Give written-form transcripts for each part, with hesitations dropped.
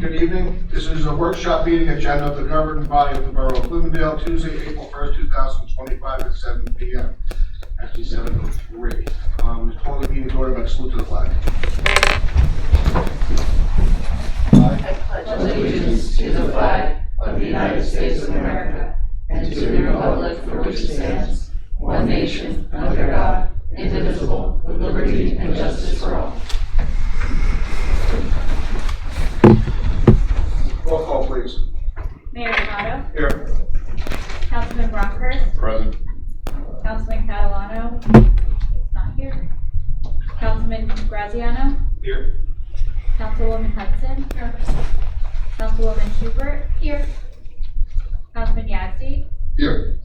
Good evening. This is a workshop meeting agenda of the governing body of the Borough of Bloomingdale, Tuesday, April 1st, 2025 at 7 p.m. Actually 7:03. Call the meeting to order by salute to the flag. I pledge allegiance to the flag of the United States of America and to the republic for which it stands, one nation, under God, indivisible, with liberty and justice for all. Roll call, please. Mayor Donato. Here. Councilman Bronkhurst. Present. Councilman Catalano. Not here. Councilman Graziano. Here. Councilwoman Hudson. Here. Councilwoman Schubert. Here. Councilman Yazdi. Here.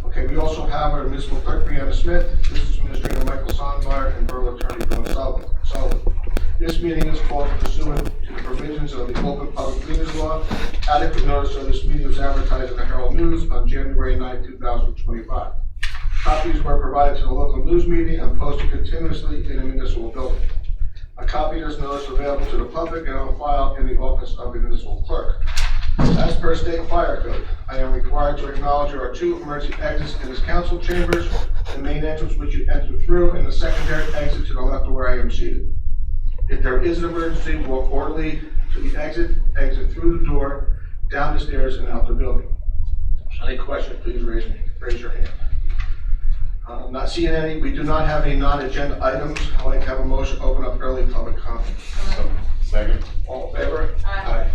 Okay, we also have our municipal clerk, Brianna Smith, business administrator Michael Sondmeyer, and borough attorney Dawn Sullivan. This meeting is called pursuant to the provisions of the Open Public Meetings Law. Adequate notice of this meeting was advertised in the Herald News on January 9, 2025. Copies were provided to the local news media and posted continuously in the municipal building. A copy of this notice is available to the public and on file in the office of the municipal clerk. As per state fire code, I am required to acknowledge there are two emergency exits in this council chambers, the main entrance which you enter through, and the secondary exit to the left of where I am seated. If there is an emergency, walk orderly to the exit through the door, down the stairs, and out the building. Any questions, please raise your hand. I'm not seeing any. We do not have any non-agenda items. I'd like to have a motion to open up early public comment. Second. All in favor? Aye.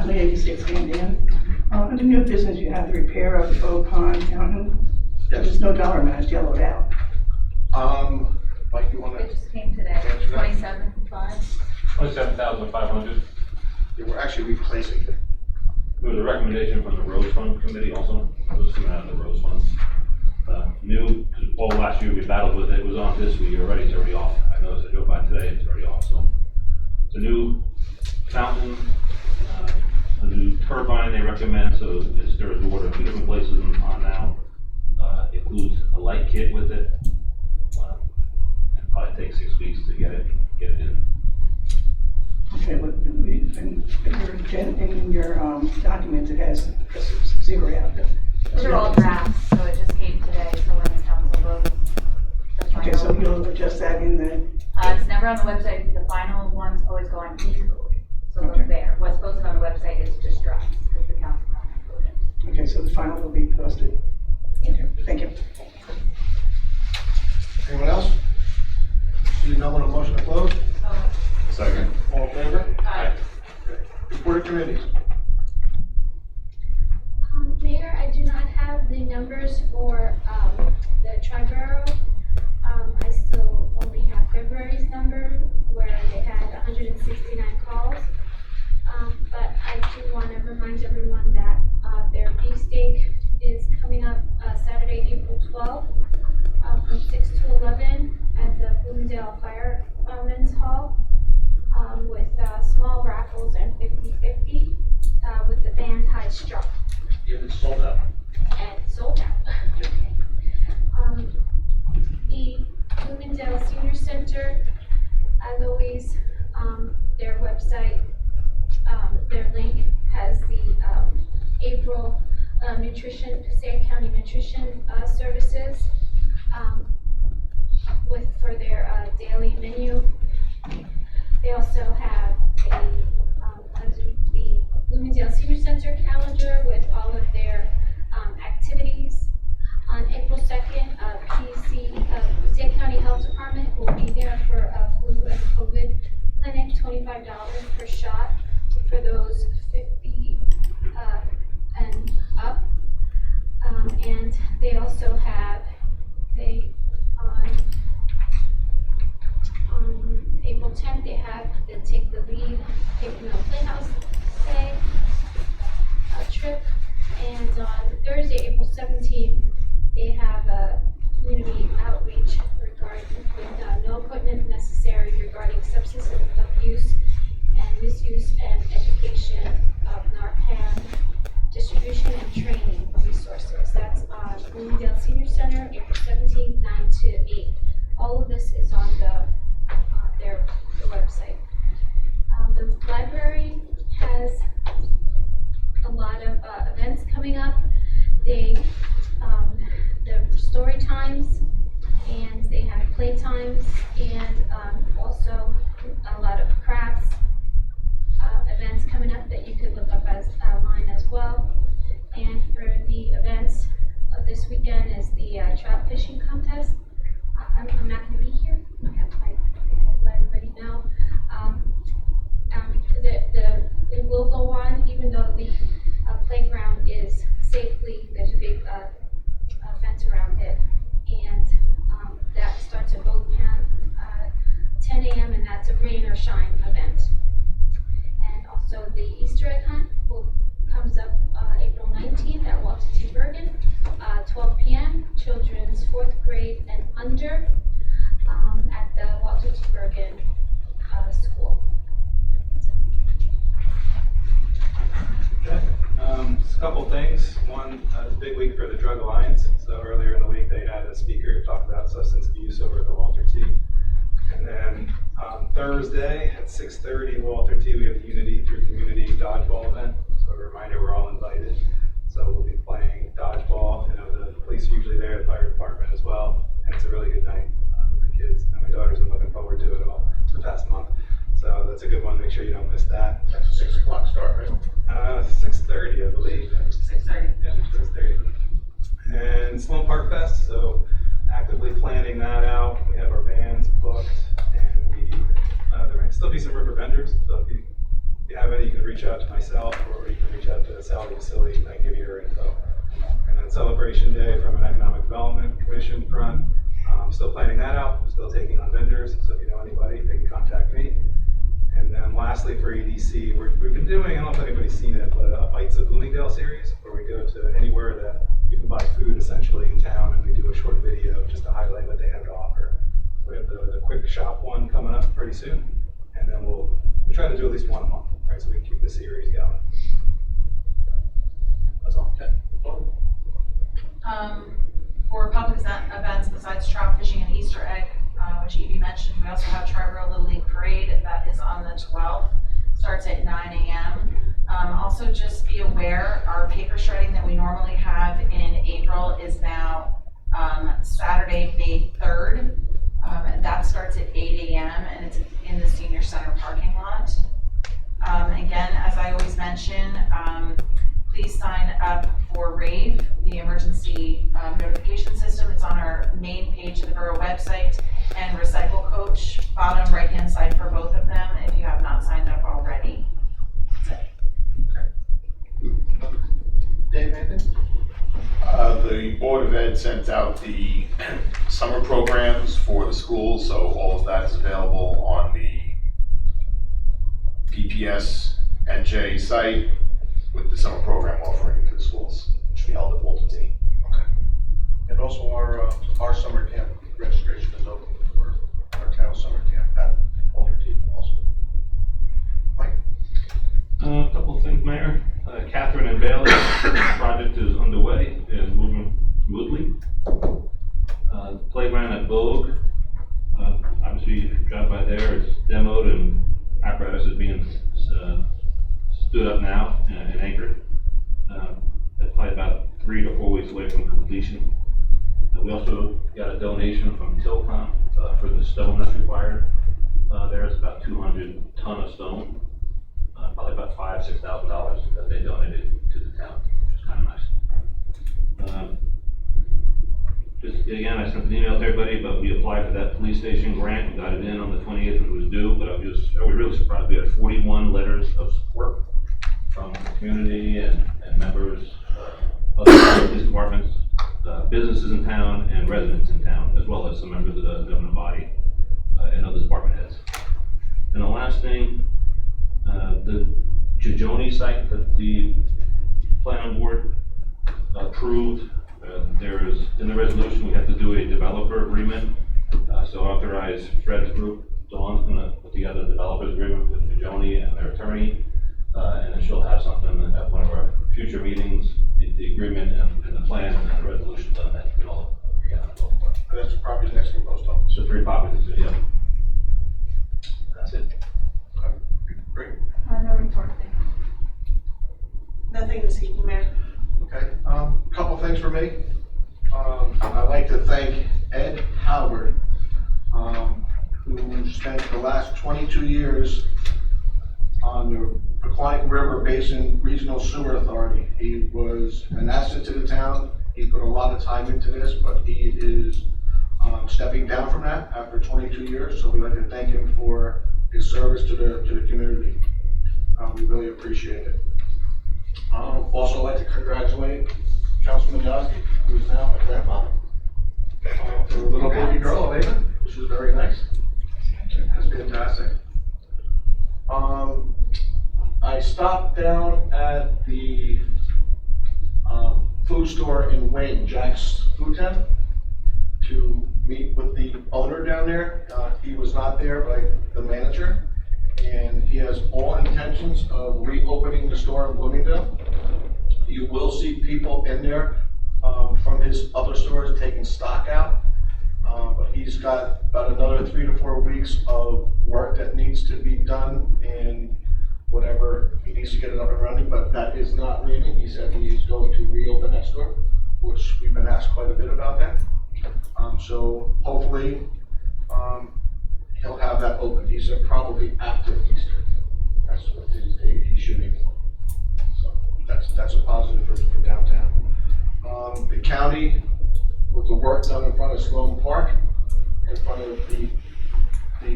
Lady 6 came in. Under new business, you have the repair of the Bow Pond Fountain. Yes. There's no dollar amount, it's yellowed out. Mike, you want It to? just came today. Answer that. 27.5. 27,500. Yeah, we're actually replacing it. There was a recommendation from the Roads Fund Committee also. It was coming out of the Roads Fund. Last year we battled with it. It was on this week already. It's already off. I noticed I drove by today. It's already off. So it's a new fountain, a new turbine they recommend. So there is water in 2 different places on now. It includes a light kit with it. And probably takes 6 weeks to get it in. Okay, but in your documents, it has zero out. Those are all drafts, so it just came today, so when the council votes. the Okay, final- so you'll adjust that in the, It's never on the website. The final ones always go on e-code. So Okay. they're there. What's posted on the website is just drafts, because the council hasn't voted. okay, so the final will be posted. Okay, thank you. Anyone else? See no one, a motion to close? Second. All in favor? Aye. Okay. Report of committees. Mayor, I do not have the numbers for the Tri-Borough. I still only have February's number where they had 169 calls. But I do want to remind everyone that their beefsteak is coming up Saturday, April 12th from 6 to 11 at the Bloomingdale Firemen's Hall with small raffles and 50-50 with the band High Struck. Yeah, it's sold out. And sold out. The Bloomingdale Senior Center, as always, their website, their link has the April Passaic County Nutrition Services for their daily menu. They also have the Bloomingdale Senior Center calendar with all of their activities. On April 2nd, Passaic County Health Department will be there for a flu and COVID clinic, $25 per shot for those 50 and up. And they also have on April 10th, they have the Take the Lead, Take the Mill Playhouse Day trip. And on Thursday, April 17th, they have a community outreach regarding with no equipment necessary regarding substance abuse and misuse and education of Narcan distribution and training resources. that's a rain or shine event. And also the Easter egg hunt comes up April 19th at Walter T. Bergen, 12 p.m. Children's 4th grade and under at the Walter T. Bergen school. Okay. Just a couple things. One, it's a big week for the Drug Alliance. So earlier in the week, they had a speaker talk about substance abuse over at the Walter T. And then on Thursday at 6:30 Walter T, we have the Unity Through Community Dodgeball event. So a reminder, we're all invited. So we'll be playing dodgeball. You know, the police are usually there, the fire department as well. And it's a really good night with the kids. And my daughter's been looking forward to it all the past month. So that's a good one. Make sure you don't miss that. That's a 6 o'clock start, right? 6:30, I believe. 6:30. Yeah, 6:30. And Sloan Park Fest, so actively planning that out. We have our bands booked, and there might still be some river vendors. So if you have any, you can reach out to myself, or you can reach out to the Sally facility, and I can give you her info. And then Celebration Day from an Economic Development Commission front. Still planning that out. Still taking on vendors. So if you know anybody, they can contact me. And then lastly for EDC, we've been doing, I don't know if anybody's seen it, but a Bites of Bloomingdale series, where we go to anywhere that you can buy food essentially in town, and we do a short video just to highlight what they have to offer. So we have the quick shop one coming up pretty soon, and then we'll try to do at least one a month, right, so we can keep the series going. That's all. Okay. For public events besides trout fishing and Easter egg, which Evie mentioned, we also have Triborough Little League Parade. That is on the 12th. Starts at 9 a.m. Also, just be aware, our paper shredding that we normally have in April is now Saturday, May 3rd. That starts at 8 a.m. and it's in the senior center parking lot. Again, as I always mention, please sign up for RAVE, the emergency notification system. It's on our main page of the borough website, and Recycle Coach, bottom right-hand side for both of them, if you have not signed up already. Dave, anything? The Board of Ed sent out the summer programs for the schools, so all of that is available on the PPS NJ site with the summer program offering to the schools, which will be held at Walter T. Okay. And also our summer camp registration is open for our town summer camp at Walter T. also. Mike? A couple of things, Mayor. Catherine and Bailey, the project is underway and moving smoothly. Playground at Vogue, obviously you drive by there, it's demoed and apparatus is being stood up now and anchored. That's probably about 3 to 4 weeks away from completion. We also got a donation from Tilcon for the stone that's required. There's about 200 ton of stone. Probably about $5,000–6,000 that they donated to the town, which is kind of nice. Just again, I sent an email to everybody, but we applied for that police station grant. We got it in on the 28th when it was due, but I was really surprised. We had 41 letters of support from the community and members, other police departments, businesses in town, and residents in town, as well as some members of the governing body and other department heads. And the last thing, the Jajoni site that the planning board approved, there is, in the resolution, we have to do a developer agreement. So authorize Fred's group, Dawn's gonna put together a developer's agreement with Jajoni and their attorney. And then she'll have something at one of our future meetings, the agreement and the plan and the resolution done that we can all agree on. And that's the property next to the post office. So 3 properties, yeah. That's it. Okay. Great. No report, thank you. Nothing this evening, Mayor. Okay, couple things for me. I'd like to thank Ed Howard, who spent the last 22 years on the Aquonic River Basin Regional Sewer Authority. He was an asset to the town. He put a lot of time into this, but he is stepping down from that after 22 years. So we'd like to thank him for his service to the community. We really appreciate it. Also like to congratulate Councilman Yazdi, who is now a grandfather. For a little baby girl, Ava, which is very nice. That's fantastic. stopped down at the food store in Wayne, Jack's Food Tent, to meet with the owner down there. He was not there, but the manager, and he has all intentions of reopening the store in Bloomingdale. You will see people in there from his other stores taking stock out, but he's got about another 3 to 4 weeks of work that needs to be done, and whatever, he needs to get it up and running, but that is not leaving. He said he is going to reopen that store, which we've been asked quite a bit about that. So hopefully, he'll have that open. He said probably after Easter. That's what he's shooting for. So that's a positive for downtown. The county, with the work done in front of Sloan Park, in front of the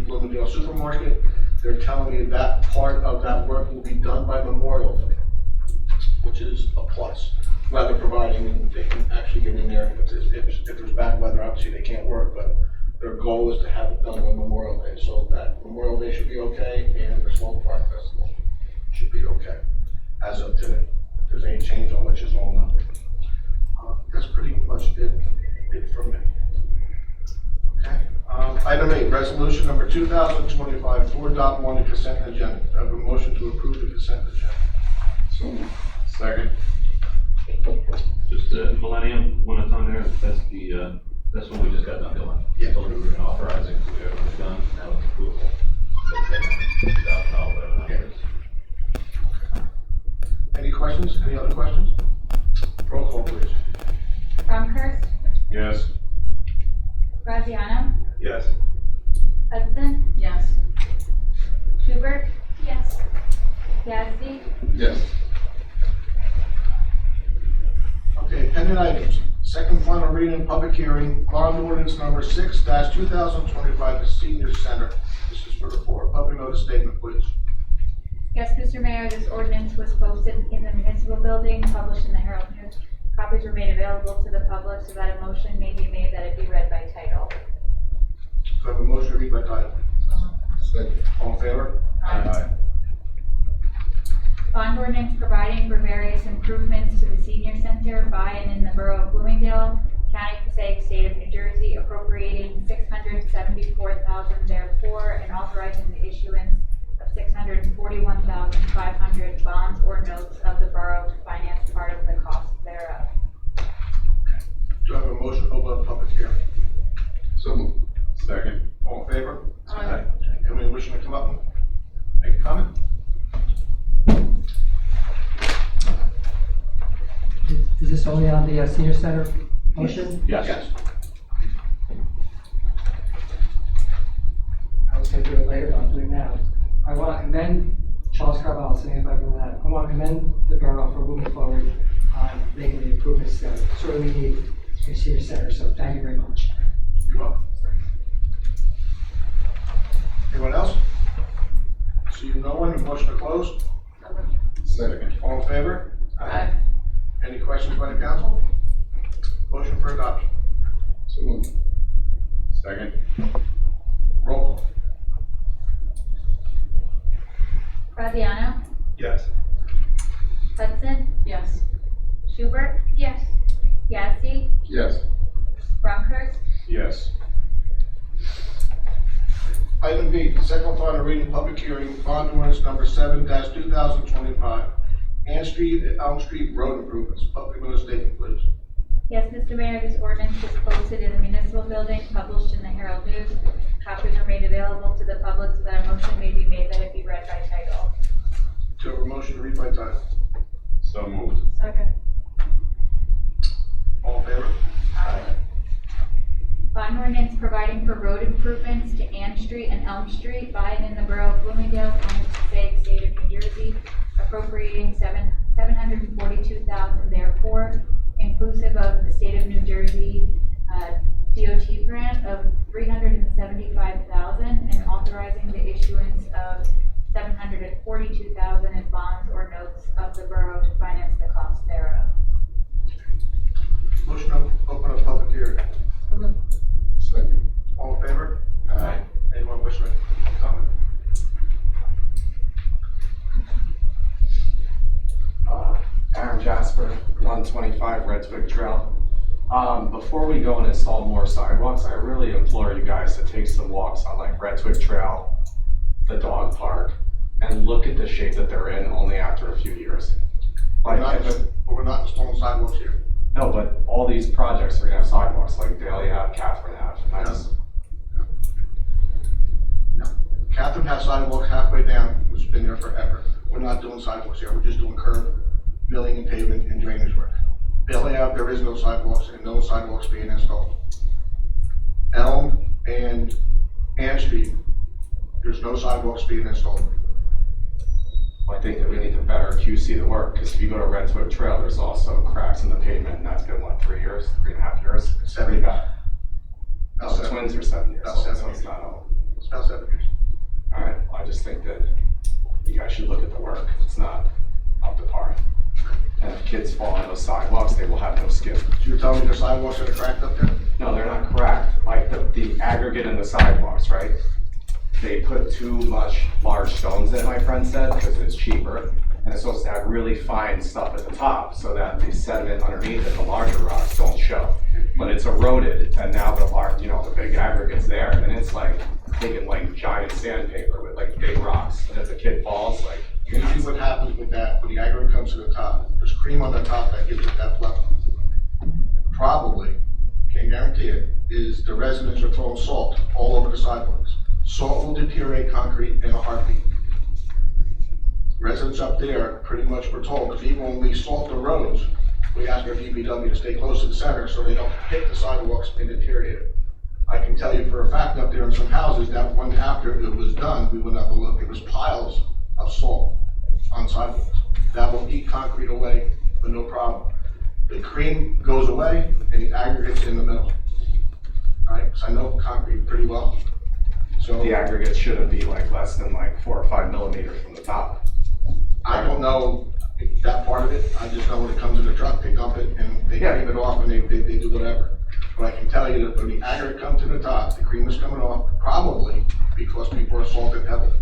Bloomingdale supermarket, they're telling me that part of that work will be done by Memorial Day, which is a plus. Weather providing, they can actually get in there. If there's bad weather, obviously they can't work, but their goal is to have it done on Memorial Day. So that Memorial Day should be okay, and the Sloan Park Festival should be okay, as of today. If there's any change, I'll let you all know. That's pretty much it from me. Okay. Item 8, resolution number 2025 4.1, the consent agenda. I have a motion to approve the consent agenda. So, second. Just Millennium, one that's on there, that's what we just got done doing. Yeah. So we were gonna authorize it, we already done, now it's approval. $2,000, whatever that is. Any questions? Any other questions? Roll call, please. Ronkhurst, Yes. Graziano, Yes. Hudson, Yes. Schubert, Yes. Yazdi, Yes. Okay, pending items. Second final reading, public hearing, bond ordinance number 6-2025, the senior center. This is for public notice statement, please. Yes, Mr. Mayor, this ordinance was posted in the municipal building, published in the Herald News. Copies were made available to the public so that a motion may be made that it be read by title. Do I have a motion to read by title? Second. All in favor? Aye. Bond ordinance providing for various improvements to the senior center by and in the borough of Bloomingdale, County of Passaic, State of New Jersey, appropriating $674,000 therefore, and authorizing the issuance of $641,500 bonds or notes of the borough to finance part of the cost thereof. Do I have a motion to open up public hearing? So moved. Second. All in favor? Aye. Anyone wishing to come up and make a comment? Is this only on the senior center motion? Yes. I was gonna do it later, but I'll do it now. I want to commend Charles Carvalho, saying if I can that. I want to commend the borough for moving forward on making the improvements that sorely need in senior center, so thank you very much. You're welcome. Anyone else? Seeing no one, a motion to close? Second. All in favor? Aye. Any questions by the council? Motion for adoption. So moved. Second. Roll call. Graziano, Yes. Hudson, Yes. Schubert, Yes. Yazdi, Yes. Ronkhurst, Yes. Item B, second final reading, public hearing, bond ordinance number 7-2025, Ann Street and Elm Street road improvements. Public notice statement, please. Yes, Mr. Mayor, this ordinance was posted in the municipal building, published in the Herald News. Copies are made available to the public so that a motion may be made that it be read by title. Do I have a motion to read by title? So moved. Second. All in favor? Bond ordinance providing for road improvements to Ann Street and Elm Street by and in the borough of Bloomingdale, County of Passaic, State of New Jersey, appropriating $742,000 therefore, inclusive of the State of New Jersey DOT grant of $375,000 and authorizing the issuance of $742,000 in bonds or notes of the borough to finance the cost thereof. Motion to open up public hearing. Second. All in favor? Aye. Anyone wishing to comment? Jasper, 125 Red Twig Trail. Before we go and install more sidewalks, I really implore you guys to take some walks on like Red Twig Trail, the dog park, and look at the shape that they're in only after a few years. Like, We're not installing sidewalks here. no, but all these projects are gonna have sidewalks, like Daly Ave, Catherine Ave. I just, Catherine has sidewalks halfway down, which has been there forever. We're not doing sidewalks here, we're just doing curb, milling and pavement and drainage work. Bailey Ave, there is no sidewalks and no sidewalks being installed. Elm and Ann Street, there's no sidewalks being installed. I think that we need to better QC the work, because if you go to Red Twig Trail, there's also cracks in the pavement, and that's been, what, 3 years, 3.5 years? It's pretty bad. About Oh, seven. twins are 7 years About old, 7 so it's years. not old. It's about 7 years. All right, I just think that you guys should look at the work. It's not up to par. And if kids fall on those sidewalks, they will have no skip. So you're telling me the sidewalks are cracked up there? No, they're not cracked. Like the aggregate in the sidewalks, right? They put too much large stones in, my friend said, because it's cheaper. And it's supposed to have really fine stuff at the top so that the sediment underneath it, the larger rocks, don't show. But it's eroded, and now the large, the big aggregate's there, and it's like taking like giant sandpaper with like big rocks. And if the kid falls, like, Usually what happens with that, when the aggregate comes to the top, there's cream on the top that gives it that flow. Probably, can't guarantee it, is the residents are throwing salt all over the sidewalks. Salt will deteriorate concrete in a heartbeat. Residents up there pretty much were told, because even when we salt the roads, we ask our DPW to stay close to the center so they don't hit the sidewalks and deteriorate. I can tell you for a fact up there in some houses that when after it was done, we went up and looked, it was piles of salt on sidewalks. That will eat concrete away, but no problem. The cream goes away and the aggregate's in the middle. All right, because I know concrete pretty well. So the aggregate shouldn't be like less than like 4 or 5 millimeters from the top. I don't know that part of it. I just know when it comes in the truck, they dump it and they Yeah. cream it off and they do whatever. But I can tell you that when the aggregate comes to the top, the cream is coming off, probably because people are salted heavily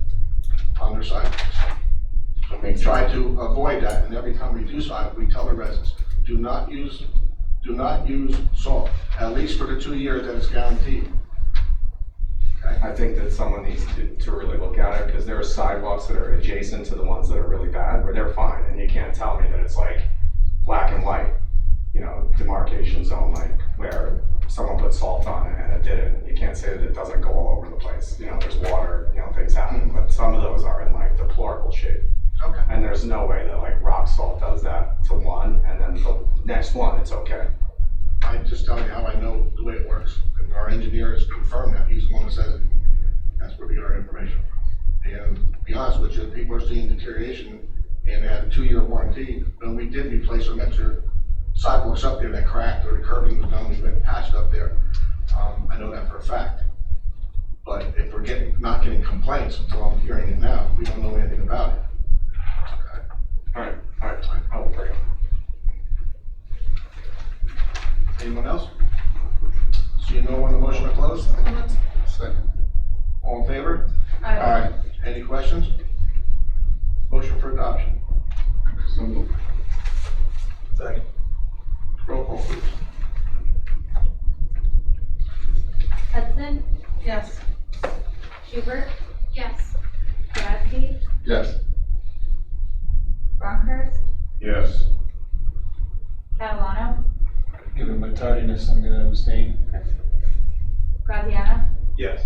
on their sidewalks. So we try to avoid that, and every time we do sidewalk, we tell the residents, do not use salt, at least for the 2 years that it's guaranteed. Okay? I think that someone needs to really look at it, because there are sidewalks that are adjacent to the ones that are really bad, where they're fine, and you can't tell me that it's like black and white, demarcation zone, like where someone put salt on it and it didn't. You can't say that it doesn't go all over the place. There's water, things happen, but some of those are in like deplorable shape. Okay. And there's no way that like rock salt does that to one, and then the next one, it's okay. I'm just telling you how I know the way it works. And our engineer has confirmed that. He's the one that says it. That's where we get our information from. And to be honest with you, people are seeing deterioration, and they had a 2-year warranty. When we did replace some extra sidewalks up there that cracked, or the curbing was done, we went patched up there. I know that for a fact. But if we're not getting complaints until I'm hearing it now, we don't know anything about it. Okay. All right, I will bring it. Anyone else? So you know when the motion to close? Second. All in favor? Aye. Any questions? Motion for adoption. So moved. Second. Roll call, please. Hudson, Yes. Schubert, Yes. Yazdi, Yes. Bronkhorst, Yes. Catalano, Given my tardiness, I'm gonna abstain. Graziano, Yes.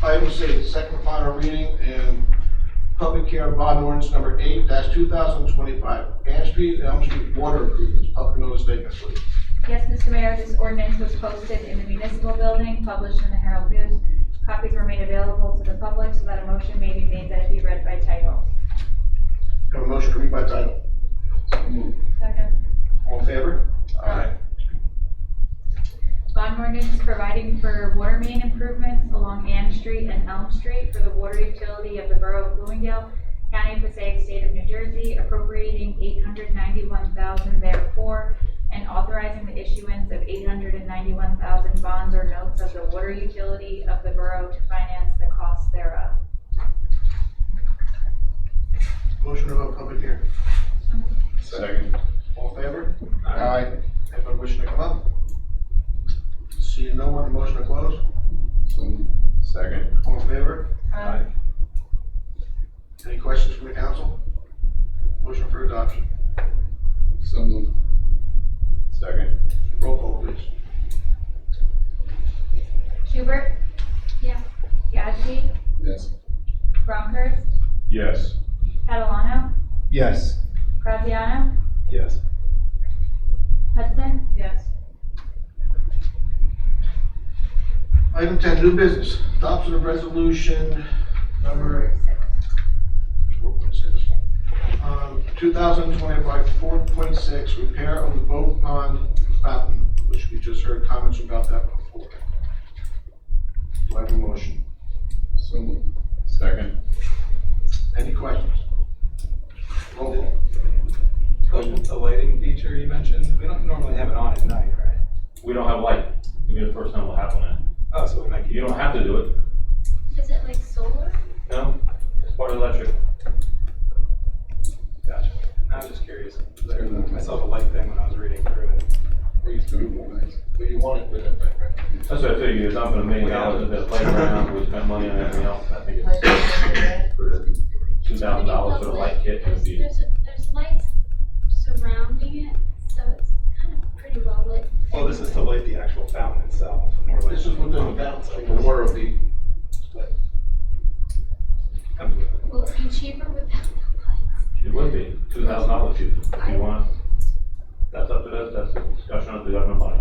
Item C, second and final reading and public hearing bond ordinance number 8-2025, Ann Street, Elm Street water improvements, public notice statement, please. Yes, Mr. Mayor, this ordinance was posted in the municipal building, published in the Herald News. Copies were made available to the public so that a motion may be made that it be read by title. Have a motion to read by title. Second. All in favor? Aye. Bond ordinance providing for water main improvements along Ann Street and Elm Street for the water utility of the Borough of Bloomingdale, County of Passaic, State of New Jersey, appropriating $891,000 therefore, and authorizing the issuance of $891,000 bonds or notes of the water utility of the borough to finance the costs thereof. Motion to have a public hearing. Second. All in favor? Aye. Anyone wishing to come up? Seeing no one, motion to close. Second. All in favor? Aye. Any questions from the council? Motion for adoption. So moved. Second. Roll call, please. Schubert, Yeah. Yazdi, Yes. Bronkhorst, Yes. Catalano, Yes. Graziano, Yes. Hudson, Yes. Item 10, new business. Adoption of resolution number 4.6. 2025 4.6, repair of the boat pond fountain, which we just heard comments about that before. Do I have a motion? So moved. Second. Any questions? Roll call. The lighting feature you mentioned, we don't normally have it on at night, right? We don't have light. It'll be the first time we'll have one in. Oh, so we might You keep. don't have to do it. Is it like solar? No, it's part of electric. Gotcha. I was just curious. I saw the light thing when I was reading through it. Where you want it with it, right? That's what I figured, you're dumping $1 million at the playground, we spent money on everything else, I think it's for the $2,000 for the light kit, it would be. There's lights surrounding it, so it's kind of pretty well lit. Well, this is to light the actual fountain itself. More like This is what the fountain. water will be. Comes with it. Will it be cheaper without the lights? It would be $2,000 cheaper, if you want. That's up to us, that's a discussion of the government body.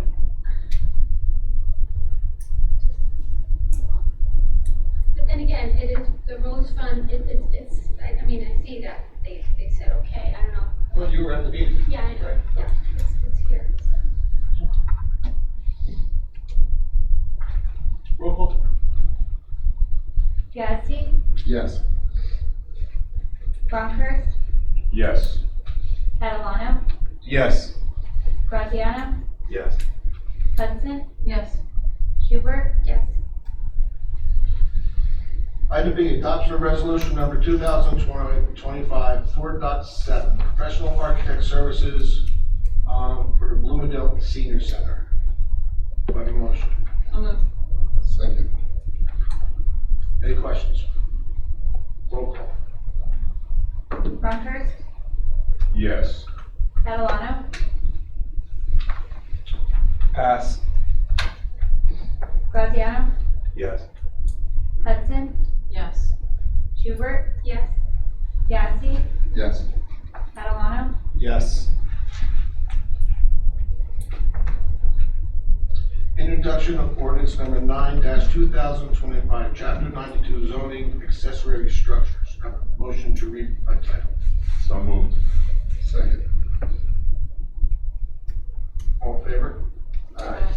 But then again, it is, the Rose Fund, I mean, I see that they said, okay, I don't know. Well, you were at the meeting. Yeah, I know, yeah, it's here. Roll call. Yazdi, Yes. Bronkhorst, Yes. Catalano, Yes. Graziano, Yes. Hudson, Yes. Schubert, Yes. Item B, adoption of resolution number 2025 4.7, professional architect services for the Bloomingdale Senior Center. Do I have a motion? So moved. Second. Any questions? Roll call. Bronkhorst, Yes. Catalano, Pass. Graziano, Yes. Hudson, Yes. Schubert, Yes. Yazdi, Yes. Catalano, Yes. Introduction of ordinance number 9-2025, chapter 92 zoning accessory structures. Have a motion to read by title. So moved. Second. All in favor? Aye.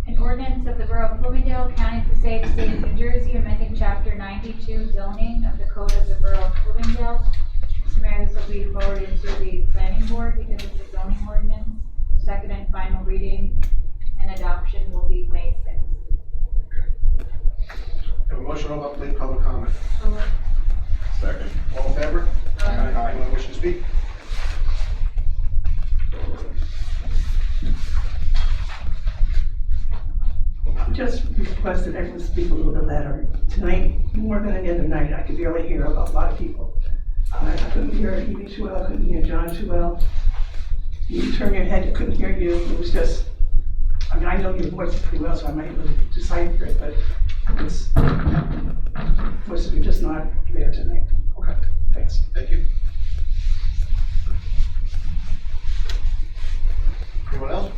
An ordinance of the Borough of Bloomingdale, County of Passaic, State of New Jersey, amending chapter 92 zoning of the code of the Borough of Bloomingdale. Mr. Mayor, this will be forwarded to the planning board because it's a zoning ordinance. Second and final reading and adoption will be May 6th. Have a motion to open up public comment. So moved. Second. All in favor? Aye. Anyone wishing to speak? Just request that everyone speak a little bit louder. Tonight, more than any other night, I could barely hear a lot of people. I couldn't hear Evie too well, I couldn't hear John too well. You turn your head, I couldn't hear you. It was just, I mean, I know your voice pretty well, so I might be able to decipher it, but it's, voices are just not there tonight. Okay, Thanks. thank you. Anyone else?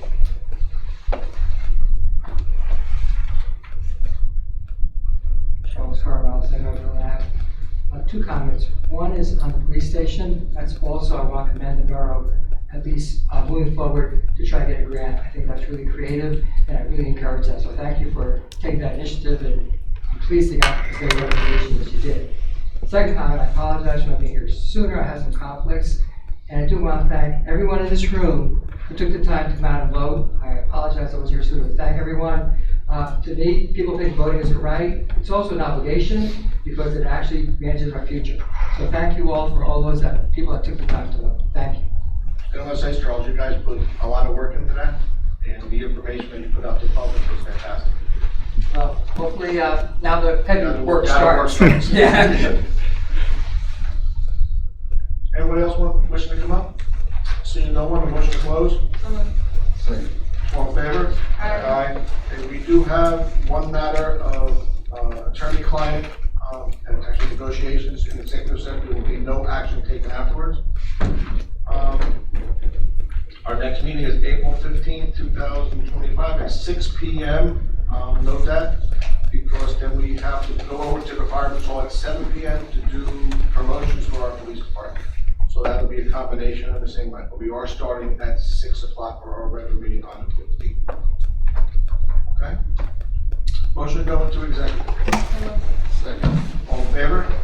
Charles Carval, Senator Lab. Two comments. One is on the police station. That's also, I want to commend the borough, at least moving forward to try to get a grant. I think that's really creative, and I really encourage that. So thank you for taking that initiative, and I'm pleased to get as many recommendations as you did. Second comment, I apologize for not being here sooner. I had some conflicts, and I do want to thank everyone in this room who took the time to come out and vote. I apologize I was here sooner. Thank everyone. To me, people think voting isn't right. It's also an obligation because it actually manages our future. So thank you all for all those people that took the time to vote. Thank you. And I want to say, Charles, you guys put a lot of work into that, and the information that you put out to the public was fantastic. Well, hopefully, now the heavy Now the work now the work starts. starts. Yeah. Anybody else wishing to come up? Seeing no one, a motion to close? All in favor? Aye. And we do have one matter of attorney-client, and actually negotiations in executive session. There will be no action taken afterwards. Our next meeting is April 15th, 2025 at 6 p.m. Note that, because then we have to go over to the fire patrol at 7 p.m. to do promotions for our police department. So that'll be a combination of the same night, but we are starting at 6 o'clock for our regular meeting on the 15th. Okay? Motion to go into executive. Second. All in favor?